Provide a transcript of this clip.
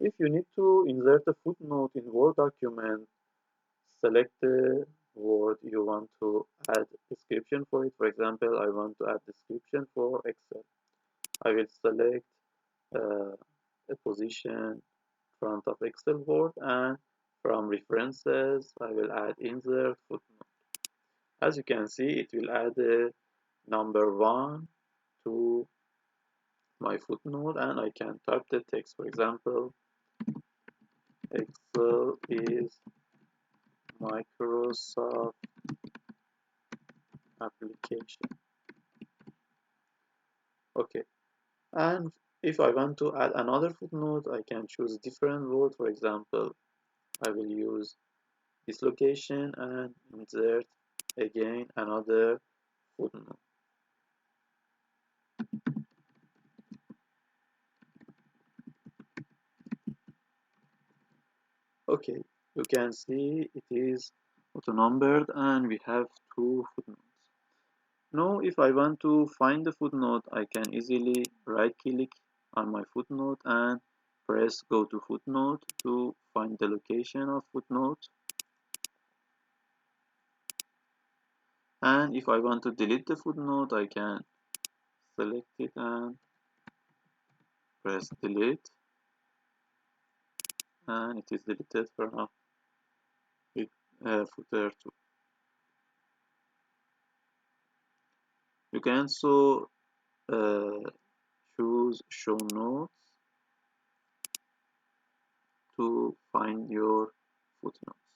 If you need to insert a footnote in Word document, select the word you want to add description for it. For example, I want to add description for Excel. I will select uh, a position front of Excel word, and from references I will add insert footnote. As you can see, it will add a number 1 to my footnote, and I can type the text. For example, Excel is Microsoft application. Okay, and if I want to add another footnote, I can choose different word. For example, I will use this location and insert again another footnote. Okay, you can see it is auto-numbered and we have two footnotes. Now, if I want to find the footnote, I can easily right-click on my footnote and press Go to Footnote to find the location of footnote. And if I want to delete the footnote, I can select it and press Delete, and it is deleted from it, footer 2. You can also uh, choose Show Notes to find your footnote.